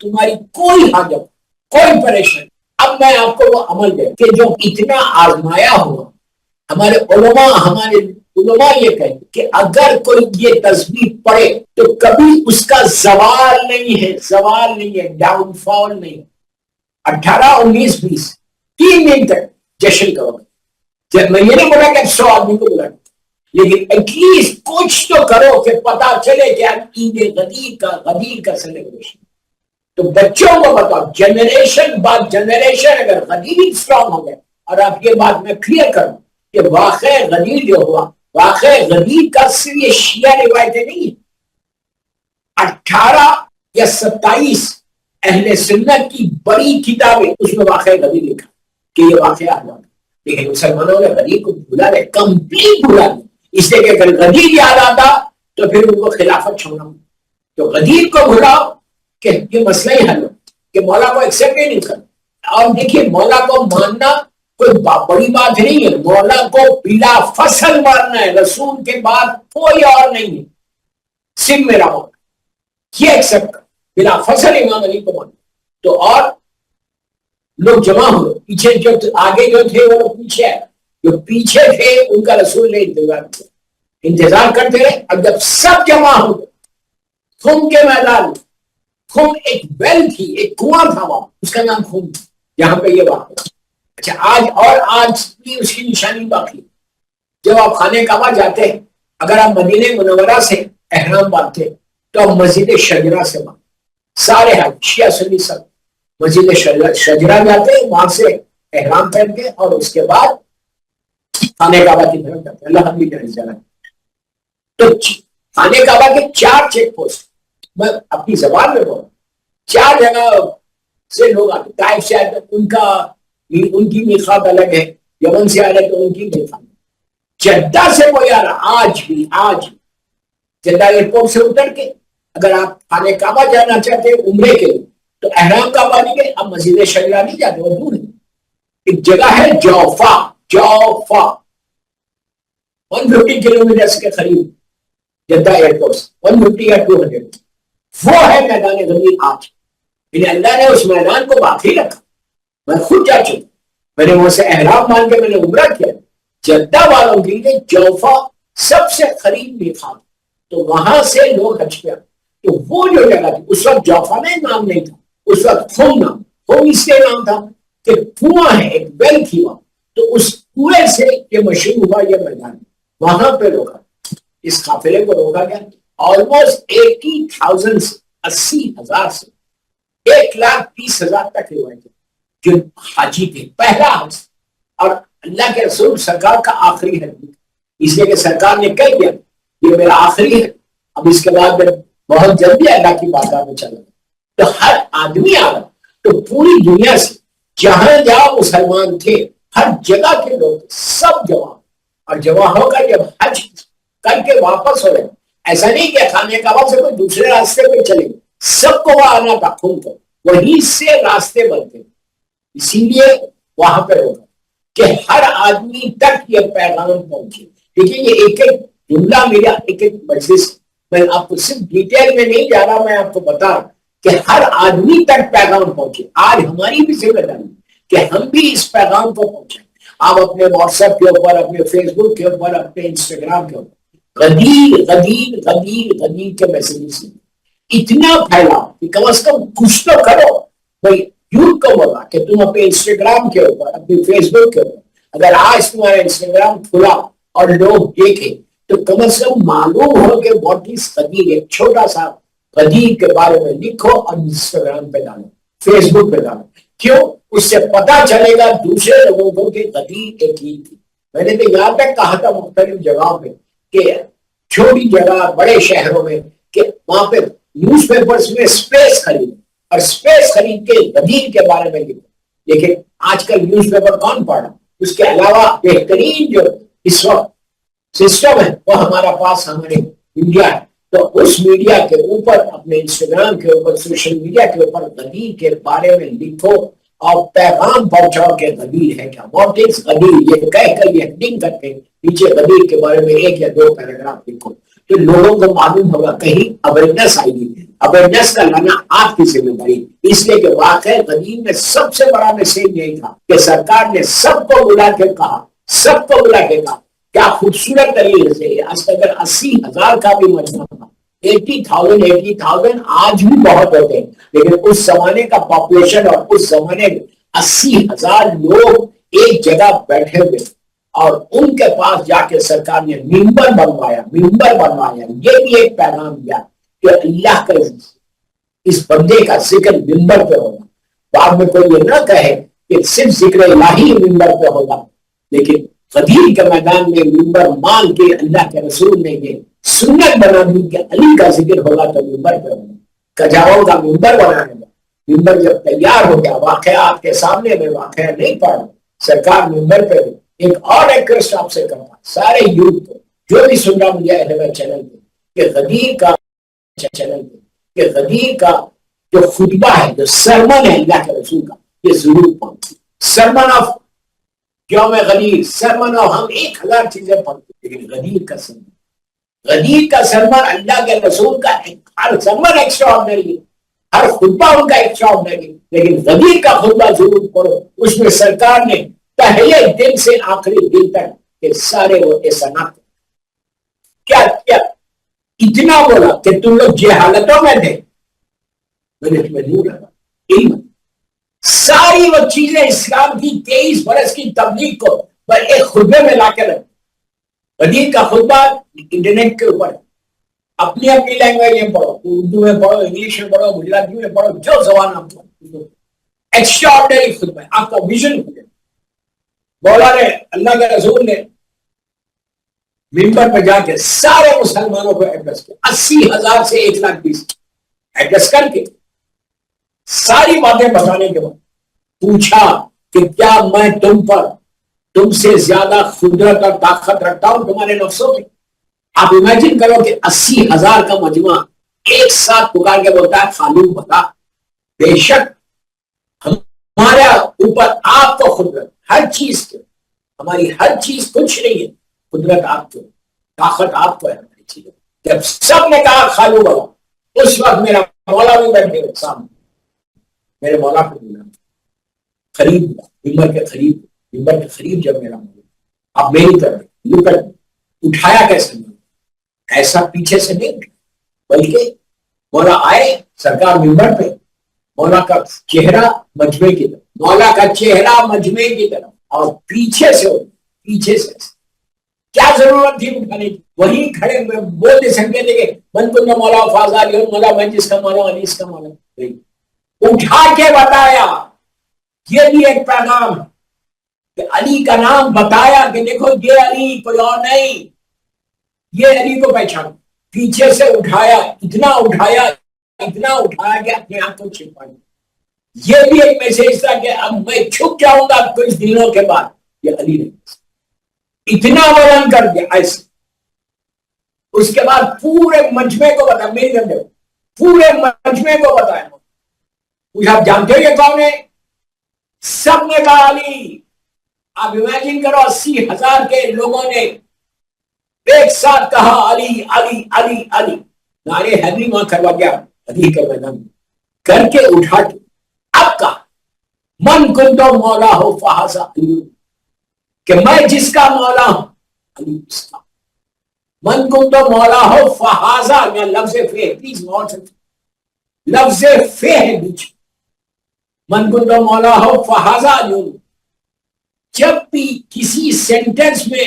تمہاری کوئی حاجت کوئی پریشانی. اب میں آپ کو وہ عمل دے کہ جو اتنا آزمایا ہوا. ہمارے علماء یہ کہیں کہ اگر کوئی یہ تسبیح پڑھے تو کبھی اس کا زوال نہیں ہے, ڈاؤن فال نہیں. 18, 19, 20 3 دن تک جشن کرو. میں یہ نہیں بولا کہ 100 آدمی کو بلا, لیکن ایٹ لیسٹ کچھ تو کرو کہ پتا چلے کہ عید غدیر کا سیلیبریشن. تو بچوں کو بتاؤ, جنریشن بعد جنریشن اگر غدیر اسٹرانگ ہو گئے. اور آپ یہ بات میں کلیئر کروں کہ واقع غدیر جو ہوا, واقع غدیر کا صرف یہ شیعہ روایتیں نہیں ہیں. 18 یا 27 اہل سنت کی بڑی کتابیں اس میں واقع غدیر لکھا کہ یہ واقعہ ہوا. لیکن مسلمانوں نے غدیر کو بھولا ہے, کمپلیٹ بھولا ہے. اس لیے کہ اگر غدیر یاد آتا تو پھر ان کو خلافت چھوڑنا. تو غدیر کو بھولاؤ کہ یہ مسئلہ ہی حل ہو کہ مولا کو ایکسپٹ ہی نہیں کرنا. اور دیکھیے مولا کو ماننا کوئی بڑی بات نہیں ہے. مولا کو بلا فصل ماننا ہے, رسول کے بعد کوئی اور نہیں ہے, صرف میرا مولا. یہ ایکسپٹ کر, بلا فصل امام علی کو ماننا. تو اور لوگ جمع ہو, پیچھے جو آگے جو تھے وہ پیچھے ہے, جو پیچھے تھے ان کا رسول نے انتظار کرتے رہے. اب جب سب جمع ہو گئے خم کے میدان, خم ایک ویل تھی, ایک کنواں تھا وہاں, اس کا نام خم, یہاں پہ یہ واقعہ. اچھا آج بھی اس کی نشانی باقی. جب آپ خانہ کعبہ جاتے ہیں, اگر آپ مدینہ منورہ سے احرام باندھتے تو آپ مسجد شجرہ سے باندھتے. سارے شیعہ سنی سب مسجد شجرہ جاتے ہیں, وہاں سے احرام پہن کے اور اس کے بعد خانہ کعبہ کی طرف جاتے ہیں. اللہ حبیب کے رضا. تو خانہ کعبہ کے 4 چیک پوسٹ, میں اپنی زبان میں بولوں, 4 جگہ سے لوگ آتے. طائف سے آتے ان کی میقات الگ ہے, یمن سے آ رہے تو ان کی میقات. جدہ سے کوئی آ رہا, آج جدہ ایئرپورٹ سے اتر کے اگر آپ خانہ کعبہ جانا چاہتے ہیں عمرے کے لیے تو احرام کعبہ نہیں گئے, اب مسجد شجرہ نہیں جاتے, وہ دور ہے. ایک جگہ ہے جوفا 150 کلومیٹر کے قریب جدہ ایئرپورٹ, 150 یا 200, وہ ہے میدان غدیر. آج اللہ نے اس میدان کو باقی رکھا. میں خود جا چکا, میں نے وہاں سے احرام مان کے میں نے عمرہ کیا. جدہ والوں کے لیے جوفا سب سے قریب میقات, تو وہاں سے لوگ حج کیا. تو وہ جو جگہ تھی اس وقت جوفا میں نام نہیں تھا, اس وقت خم اس کے نام تھا کہ کنواں ہے, ایک ویل تھی وہاں. تو اس کنویں سے یہ مشہور ہوا یہ میدان. وہاں پہ روکا, اس قافلے کو روکا گیا. آلموسٹ 80,000 سے 80,000 سے 1,30,000 تک روایت جو حاجی تھے, پہلا حج. اور اللہ کے رسول سرکار کا آخری حج, اس لیے کہ سرکار نے کہہ دیا یہ میرا آخری ہے, اب اس کے بعد بہت جلدی اللہ کی بارگاہ میں چلا. تو ہر آدمی آ رہا, تو پوری دنیا سے جہاں جہاں مسلمان تھے ہر جگہ کے لوگ سب جمع, اور جمع ہو کر جب حج کر کے واپس ہو رہے. ایسا نہیں کہ خانہ کعبہ سے کوئی دوسرے راستے پہ چلے, سب کو وہ آنا تھا خود کو, وہیں سے راستے بنتے. اسی لیے وہاں پہ ہوگا کہ ہر آدمی تک یہ پیغام پہنچے. دیکھیے یہ ایک ایک جملہ میرا ایک ایک مجلس, میں آپ کو صرف ڈیٹیل میں نہیں جا رہا, میں آپ کو بتا رہا کہ ہر آدمی تک پیغام پہنچے. آج ہماری بھی ذمہ داری کہ ہم بھی اس پیغام کو پہنچائیں. آپ اپنے واٹس ایپ کے اوپر, اپنے فیس بک کے اوپر, اپنے انسٹاگرام کے اوپر غدیر کے میسیجز اتنا پھیلا کہ کم از کم کچھ تو کرو. بھائی یوتھ کو بولا کہ تم اپنے انسٹاگرام کے اوپر, اپنے فیس بک کے اوپر, اگر آج تمہارا انسٹاگرام کھلا اور لوگ دیکھیں تو کم از کم معلوم ہو کہ واٹ از غدیر. ایک چھوٹا سا غدیر کے بارے میں لکھو اور انسٹاگرام پہ ڈالو, فیس بک پہ ڈالو. کیوں؟ اس سے پتا چلے گا دوسرے لوگوں کو کہ غدیر ایک عید تھی. میں نے تو یہاں تک کہا تھا مختلف جگہوں پہ کہ چھوٹی جگہ بڑے شہروں میں کہ وہاں پہ نیوز پیپرز میں سپیس خرید اور سپیس خرید کے غدیر کے بارے میں لکھو. لیکن آج کل نیوز پیپر کون پڑھ رہا؟ اس کے علاوہ بہترین جو اس وقت سسٹم ہے وہ ہمارا پاس ہمارے انڈیا ہے. تو اس میڈیا کے اوپر, اپنے انسٹاگرام کے اوپر, سوشل میڈیا کے اوپر غدیر کے بارے میں لکھو اور پیغام پہنچاؤ کہ غدیر ہے کیا, واٹ از غدیر. یہ کہہ کر یہ ہیڈنگ کر کے نیچے غدیر کے بارے میں 1 یا 2 پیراگراف لکھو تو لوگوں کو معلوم ہوگا, کہیں اویئرنیس آئے گی. اویئرنیس کا لانا آپ کی ذمہ داری، اس لیے کہ واقعہ قدیم میں سب سے بڑا میسج یہی تھا کہ سرکار نے سب کو بلا کے کہا، سب کو بلا کے کہا، کیا خوبصورت طریقے سے آج تک 80,000 کا بھی مجمع تھا، 80,000 آج بھی بہت ہوتے ہیں، لیکن اس زمانے کا پاپولیشن اور اس زمانے میں 80,000 لوگ ایک جگہ بیٹھے ہوئے اور ان کے پاس جا کے سرکار نے ممبر بنوایا، یہ بھی ایک پیغام دیا کہ اللہ کا اس بندے کا ذکر ممبر پہ ہوگا، بعد میں کوئی یہ نہ کہے کہ صرف ذکر الہی ممبر پہ ہوگا، لیکن غدیر کے میدان میں ممبر مان کے اللہ کے رسول نے یہ سنت بنا دی کہ علی کا ذکر ہوگا تو ممبر پہ ہوگا، کجاؤں کا ممبر بنانے گا، ممبر جب تیار ہو گیا، واقعات کے سامنے میں واقعہ نہیں پڑا، سرکار ممبر پہ ایک اور ریکویسٹ آپ سے کرتا سارے یوتھ کو جو بھی سن رہا مجھے اہل چینل پہ کہ غدیر کا چینل پہ کہ غدیر کا جو خطبہ ہے، جو سرمن ہے اللہ کے رسول کا، یہ ضرور پڑھیں، سرمن آف یوم غدیر، سرمن آف، ہم 1,000 چیزیں پڑھتے لیکن غدیر کا سرمن، غدیر کا سرمن اللہ کے رسول کا ہر سرمن ایکسٹراordinary، ہر خطبہ ان کا ایکسٹراordinary، لیکن غدیر کا خطبہ ضرور پڑھو، اس میں سرکار نے پہلے دن سے آخری دن تک کہ سارے وہ احسانات کیا کیا، اتنا بولا کہ تم لوگ جہالتوں میں تھے، میں نے تمہیں نور لگا، علم، ساری وہ چیزیں اسلام کی 23 برس کی تبلیغ کو ایک خطبے میں لا کے رکھ، غدیر کا خطبہ انٹرنیٹ کے اوپر اپنی اپنی لینگویج میں پڑھو، اردو میں پڑھو، انگلش میں پڑھو، گجراتی میں پڑھو، جو زبان آپ پڑھو، ایکسٹراordinary خطبہ ہے، آپ کا ویژن کھلے، مولا نے اللہ کے رسول نے ممبر پہ جا کے سارے مسلمانوں کو ایڈریس کیا، 80,000 سے 1,20,000 ایڈریس کر کے ساری باتیں بتانے کے بعد پوچھا کہ کیا میں تم سے زیادہ قدرت اور طاقت رکھتا ہوں تمہارے نفسوں میں؟ آپ امیجن کرو کہ 80,000 کا مجمع ایک ساتھ پکار کے بولتا ہے خالق بتا، بے شک ہمارا اوپر آپ کو قدرت ہر چیز کے، ہماری ہر چیز کچھ نہیں ہے، قدرت آپ کو، طاقت آپ کو ہے ہماری چیزیں۔ جب سب نے کہا خالو بابا، اس وقت میرا مولا بھی بیٹھے سامنے، میرے مولا کو بولا قریب، ممبر کے قریب جب میرا مولا، اب میری طرف اٹھایا کیسے، ایسا پیچھے سے نہیں اٹھا، بلکہ مولا آئے سرکار ممبر پہ، مولا کا چہرہ مجمع کی طرف اور پیچھے سے کیا ضرورت تھی اٹھانے کی، وہیں کھڑے میں بول نہیں سکتے تھے کہ من کو میں مولا فاضل علی مولا، میں جس کا مولا علی اس کا مولا، اٹھا کے بتایا۔ یہ بھی ایک پیغام کہ علی کا نام بتایا کہ دیکھو یہ علی کوئی اور نہیں، یہ علی کو پہچان، پیچھے سے اٹھایا، اتنا اٹھایا کہ اپنے آپ کو چھپایا۔ یہ بھی ایک میسج تھا کہ اب میں چھپ جاؤں گا کچھ دنوں کے بعد، یہ علی نے اتنا بلند کر دیا ایسے۔ اس کے بعد پورے مجمع کو بتایا، میری گھر پورے مجمع کو بتایا، کچھ آپ جانتے ہو یہ کون ہے؟ سب نے کہا علی۔ آپ امیجن کرو 80,000 کے لوگوں نے ایک ساتھ کہا علی علی علی علی، نعرے حیدری وہاں کروا گیا علی کے میدان کر کے اٹھا کے اب کہا من کنت مولا ہو فہذا علی، کہ میں جس کا مولا ہوں علی اس کا، من کنت مولا ہو فہذا، میں لفظ فے، پلیز نوٹ لفظ فے ہے بیچ، من کنت مولا ہو فہذا علی۔ جب بھی کسی سینٹنس میں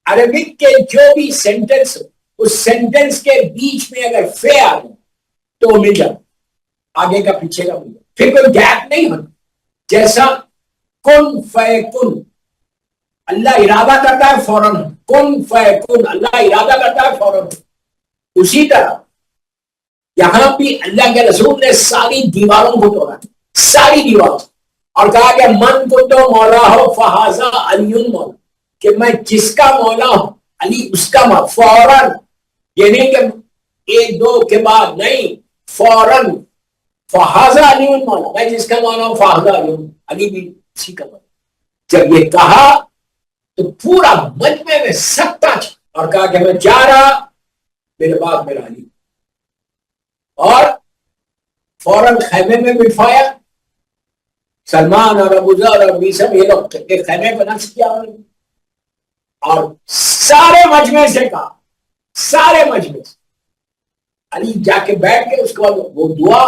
عربک کے جو بھی سینٹنس اس سینٹنس کے بیچ میں اگر فے آ گیا تو مل جاتا، آگے کا پیچھے کا مل جاتا، پھر کوئی گیپ نہیں ہوتا۔ جیسا کن فیکن، اللہ ارادہ کرتا ہے فوراً، کن فیکن، اللہ ارادہ کرتا ہے فوراً، اسی طرح یہاں بھی اللہ کے رسول نے ساری دیواروں کو توڑا، ساری دیواروں، اور کہا کہ من کو تو مولا ہو فہذا علی مولا، کہ میں جس کا مولا ہوں علی اس کا مولا، فوراً، یہ نہیں کہ ایک دو کے بعد، نہیں، فوراً، فہذا علی مولا، میں جس کا مولا ہوں فہذا علی بھی اسی کا مولا۔ جب یہ کہا تو پورا مجمع میں سکتا اور کہا کہ میں جا رہا، میرے بعد میرا علی، اور فوراً خیمے میں بٹھایا. سلمان اور ابو ذر اور بھی سب یہ لوگ ایک خیمے کو نصب کیا اور سارے مجمع سے کہا, سارے مجمع سے علی جا کے بیٹھ کے اس کو وہ دعا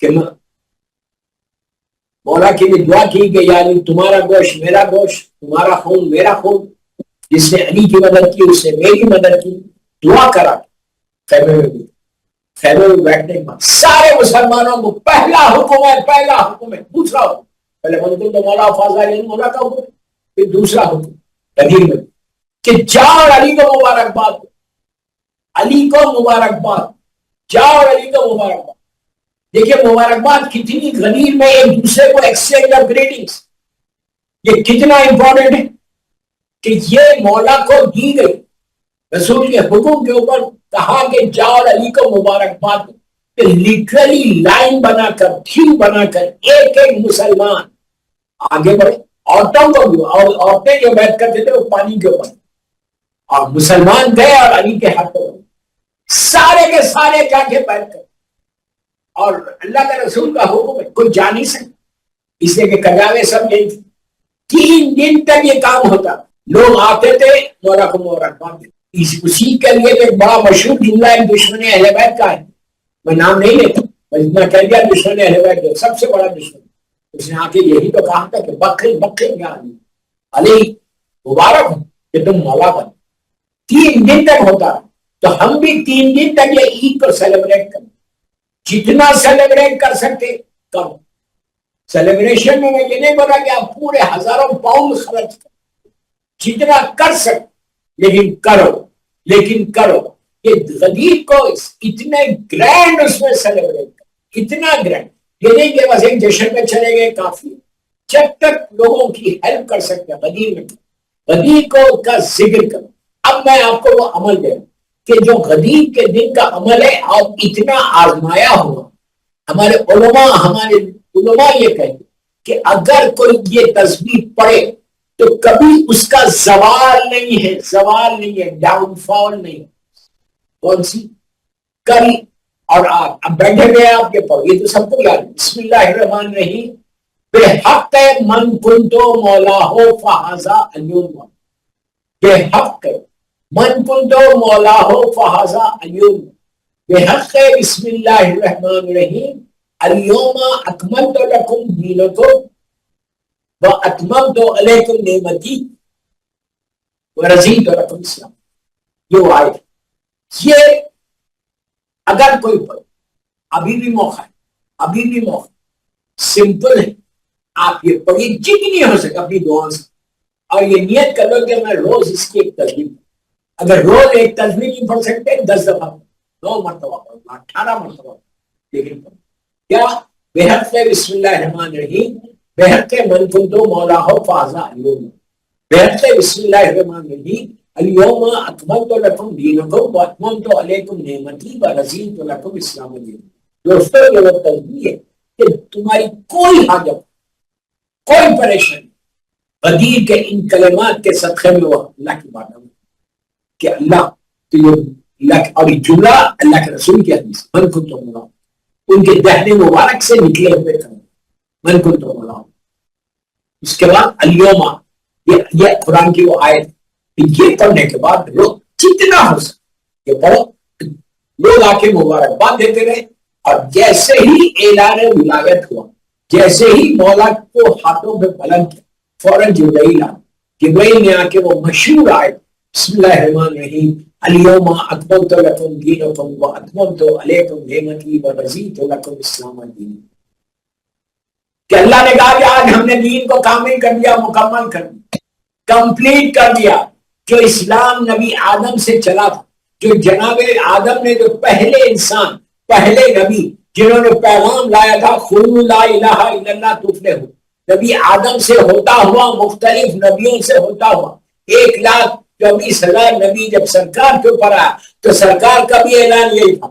کہ مولا کے لیے دعا کی کہ یعنی تمہارا گوشت میرا گوشت, تمہارا خون میرا خون, جس نے علی کی مدد کی اس نے میری مدد کی. دعا کرا خیمے میں بھی, خیمے میں بیٹھنے کے بعد سارے مسلمانوں کو پہلا حکم ہے, پہلا حکم ہے, دوسرا حکم پہلے منظور تو مولا فاضل مولا کا حکم, پھر دوسرا حکم غدیر میں کہ جاؤ علی کو مبارکباد, علی کو مبارکباد, جاؤ علی کو مبارکباد. دیکھیے مبارکباد کتنی غدیر میں ایک دوسرے کو ایکسچینج آف گریٹنگز, یہ کتنا امپورٹنٹ ہے کہ یہ مولا کو دی گئی رسول کے حکم کے اوپر کہا کہ جاؤ علی کو مبارکباد. لٹرلی لائن بنا کر, تھیم بنا کر ایک ایک مسلمان آگے بڑھے. عورتوں کو بھی, اور عورتیں جو بیٹھ کرتے تھے وہ پانی کے اوپر, اور مسلمان گئے اور علی کے ہاتھوں سارے کے سارے جا کے بیٹھ کر. اور اللہ کے رسول کا حکم ہے, کوئی جا نہیں سکتا, اس لیے کہ کجاوے سب نہیں تھے. 3 دن تک یہ کام ہوتا, لوگ آتے تھے مولا کو مبارکباد دیتے. اسی کے لیے ایک بڑا مشہور جملہ ایک دشمن اہل بیت کا ہے, میں نام نہیں لیتا, میں اتنا کہہ دیا دشمن اہل بیت جو سب سے بڑا دشمن, اس نے آ کے یہی تو کہا تھا کہ بکری بکری علی مبارک ہو کہ تم مولا بن. 3 دن تک ہوتا, تو ہم بھی 3 دن تک یہ عید کو سیلیبریٹ کریں, جتنا سیلیبریٹ کر سکتے کرو. سیلیبریشن میں یہ نہیں بولا کہ آپ پورے ہزاروں پاؤنڈ خرچ کرو, جتنا کر سکتے لیکن کرو, لیکن کرو. کہ غدیر کو اتنے گرینڈ اس میں سیلیبریٹ کرو, اتنا گرینڈ. یہ نہیں کہ بس ایک جشن میں چلے گئے کافی, جب تک لوگوں کی ہیلپ کر سکتے ہیں غدیر میں, غدیر کو کا ذکر کرو. اب میں آپ کو وہ عمل دے رہا ہوں کہ جو غدیر کے دن کا عمل ہے اور اتنا آزمایا ہوا. ہمارے علماء یہ کہتے کہ اگر کوئی یہ تسبیح پڑھے تو کبھی اس کا زوال نہیں ہے, زوال نہیں ہے, ڈاؤن فال نہیں. کون سی کل اور اب بیٹھے گئے آپ کے پاس, یہ تو سب کو یاد ہے. بسم اللہ الرحمن الرحیم, بے حق من کنتو مولا ہو فہذا اليوم, بے حق من کنتو مولا ہو فہذا اليوم, بے حق بسم اللہ الرحمن الرحیم اليوم اکملت لکم دینکم واتممت علیکم نعمتی ورضیت لکم اسلام. یہ آئے یہ اگر کوئی پڑھے, ابھی بھی موقع ہے, ابھی بھی موقع, سمپل ہے. آپ یہ پڑھیے جتنی ہو سکے اپنی دعاؤں سے, اور یہ نیت کر لو کہ میں روز اس کی ایک تسبیح, اگر روز ایک تسبیح نہیں پڑھ سکتے 10 دفعہ 9 مرتبہ پڑھو, 18 مرتبہ, لیکن کیا بحق بسم اللہ الرحمن الرحیم, بحق من کنتو مولا ہو فہذا اليوم, بحق بسم اللہ الرحمن الرحیم اليوم اکملت لکم دینکم واتممت علیکم نعمتی ورضیت لکم اسلام دین. دوستو یہ وہ تسبیح ہے کہ تمہاری کوئی حاجت, کوئی پریشانی غدیر کے ان کلمات کے صدقے میں وہ اللہ کی بات ہے کہ اللہ تو یہ اللہ, اور یہ جملہ اللہ کے رسول کی حدیث من کنتو مولا, ان کے دہنے مبارک سے نکلے ہوئے کریں من کنتو مولا. اس کے بعد الیوم, یہ قرآن کی وہ آیت, یہ پڑھنے کے بعد لوگ جتنا ہو سکے یہ پڑھو. لوگ آ کے مبارکباد دیتے رہے, اور جیسے ہی اعلان ولایت ہوا, جیسے ہی مولا کو ہاتھوں پہ بلند کیا, فوراً جبرائیل نے آ کے وہ مشہور آیت بسم اللہ الرحمن الرحیم اليوم اکملت لکم دینکم واتممت علیکم نعمتی ورضیت لکم اسلام دین, کہ اللہ نے کہا کہ آج ہم نے دین کو کامل کر دیا, مکمل کر دیا, کمپلیٹ کر دیا. جو اسلام نبی آدم سے چلا تھا, جو جناب آدم نے, جو پہلے انسان, پہلے نبی جنہوں نے پیغام لایا تھا قولوا لا الہ الا اللہ تفلحوا, نبی آدم سے ہوتا ہوا, مختلف نبیوں سے ہوتا ہوا 1,24,000 نبی جب سرکار کے اوپر آیا تو سرکار کا بھی اعلان یہی تھا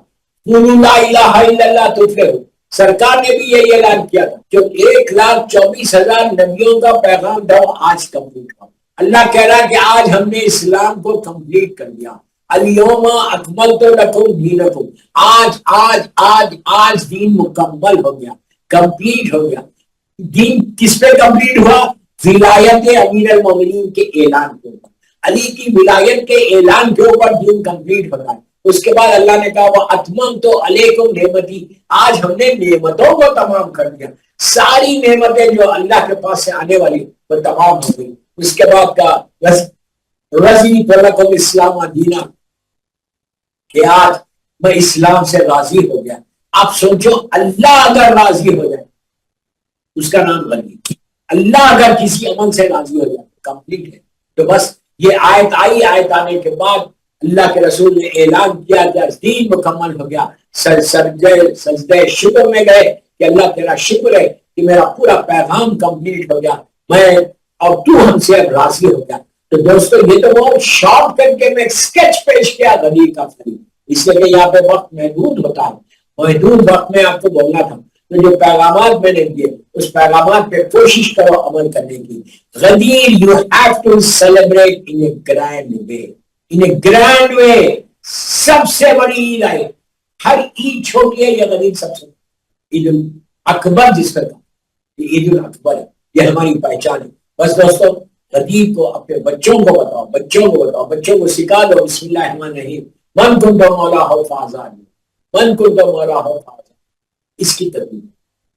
قولوا لا الہ الا اللہ تفلحوا. سرکار نے بھی یہی اعلان کیا تھا. جو 1,24,000 نبیوں کا پیغام تھا وہ آج کمپلیٹ ہوا. اللہ کہہ رہا کہ آج ہم نے اسلام کو کمپلیٹ کر دیا, الیوم اکملت لکم دینکم، آج آج آج آج دین مکمل ہو گیا، کمپلیٹ ہو گیا۔ دین کس پہ کمپلیٹ ہوا؟ ولایت امیر المومنین کے اعلان کے اوپر، علی کی ولایت کے اعلان کے اوپر دین کمپلیٹ ہوتا ہے۔ اس کے بعد اللہ نے کہا وہ اتممت علیکم نعمتی، آج ہم نے نعمتوں کو تمام کر دیا، ساری نعمتیں جو اللہ کے پاس سے آنے والی وہ تمام ہو گئی۔ اس کے بعد کا رضیت لکم اسلام دینا، کہ آج میں اسلام سے راضی ہو گیا۔ آپ سوچو اللہ اگر راضی ہو جائے اس کا نام غنی، اللہ اگر کسی عمل سے راضی ہو جائے کمپلیٹ ہے۔ تو بس یہ آیت آئی، آیت آنے کے بعد اللہ کے رسول نے اعلان کیا کہ دین مکمل ہو گیا، سجدہ شکر میں گئے کہ اللہ تیرا شکر ہے کہ میرا پورا پیغام کمپلیٹ ہو گیا، میں اور تو ہم سے اب راضی ہو گیا۔ تو دوستو یہ تو بہت شارٹ کر کے میں ایک سکیچ پیش کیا غنی کا فریق، اس لیے کہ یہاں پہ وقت محدود ہوتا ہے، محدود وقت میں آپ کو بولنا تھا۔ تو جو پیغامات میں نے دیے اس پیغامات پہ کوشش کرو عمل کرنے کی۔ غدیر you have to celebrate in a grand way, in a grand way۔ سب سے بڑی عید آئی، ہر عید چھوٹی ہے، یہ غدیر سب سے عید الاکبر جس کا تھا، یہ عید الاکبر ہے، یہ ہماری پہچان ہے۔ بس دوستو غدیر کو اپنے بچوں کو بتاؤ، بچوں کو بتاؤ، بچوں کو سکھا دو بسم اللہ الرحمن الرحیم، من کنت مولا ہو فازانی، من کنت مولا ہو فازانی، اس کی ترتیب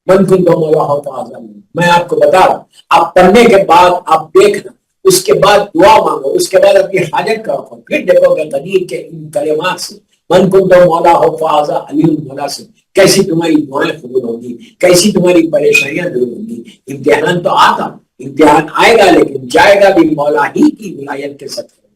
من کنت مولا ہو فازانی۔ میں آپ کو بتا رہا ہوں، آپ پڑھنے کے بعد آپ دیکھنا، اس کے بعد دعا مانگو، اس کے بعد اپنی حاجت کا رکھو، پھر دیکھو کہ غدیر کے ان کلمات سے من کنت مولا ہو فازا علی المولا سے کیسی تمہاری دعائیں قبول ہوگی، کیسی تمہاری پریشانیاں دور ہوگی۔ امتحان تو آتا، امتحان آئے گا لیکن جائے گا بھی مولا ہی کی ولایت کے صدقے۔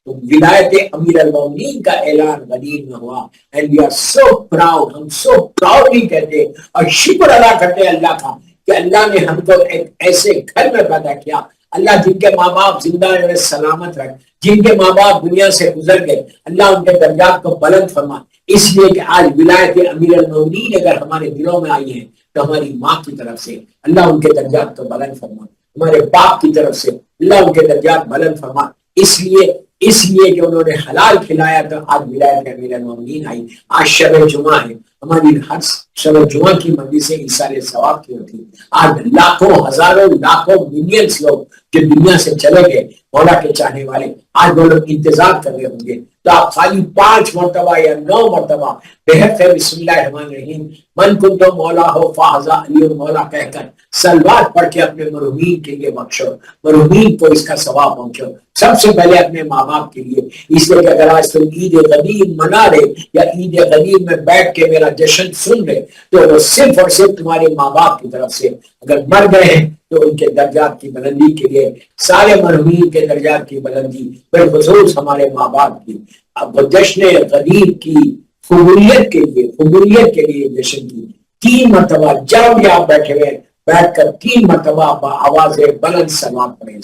تو ولایت امیر المومنین کا اعلان غدیر میں ہوا، and we are so proud، ہم so proudly کہتے اور شکر ادا کرتے اللہ کا کہ اللہ نے ہم کو ایک ایسے گھر میں پیدا کیا۔ اللہ جن کے ماں باپ زندہ رہے سلامت رہے، جن کے ماں باپ دنیا سے گزر گئے، اللہ ان کے درجات کو بلند فرما۔ اس لیے کہ آج ولایت امیر المومنین اگر ہمارے دلوں میں آئی ہے تو ہماری ماں کی طرف سے اللہ ان کے درجات کو بلند فرما، ہمارے باپ کی طرف سے اللہ ان کے درجات بلند فرما۔ اس لیے کہ انہوں نے حلال کھلایا تو آج ولایت امیر المومنین آئی۔ آج شب جمعہ ہے، ہماری ہر شب جمعہ کی مجلس سے ایثار ثواب کی ہوتی ہے۔ آج لاکھوں ہزاروں لاکھوں ملینز لوگ جو دنیا سے چلے گئے مولا کے چاہنے والے، آج وہ لوگ انتظار کر رہے ہوں گے۔ تو آپ خالی 5 مرتبہ یا 9 مرتبہ بہت ہے بسم اللہ الرحمن الرحیم من کنت مولا ہو فازا علی المولا کہہ کر صلوات پڑھ کے اپنے مرحومین کے لیے بخشو، مرحومین کو اس کا ثواب پہنچو۔ سب سے پہلے اپنے ماں باپ کے لیے، اس لیے کہ اگر آج تم عید غدیر منا رہے یا عید غدیر میں بیٹھ کے میرا جشن سن رہے تو وہ صرف اور صرف تمہارے ماں باپ کی طرف سے، اگر مر گئے ہیں تو ان کے درجات کی بلندی کے لیے، سارے مرحومین کے درجات کی بلندی، بالخصوص ہمارے ماں باپ کی۔ اب جشن غدیر کی قبولیت کے لیے جشن کی 3 مرتبہ جب بھی آپ بیٹھے ہوئے بیٹھ کر 3 مرتبہ آواز بلند سلام پڑھیں۔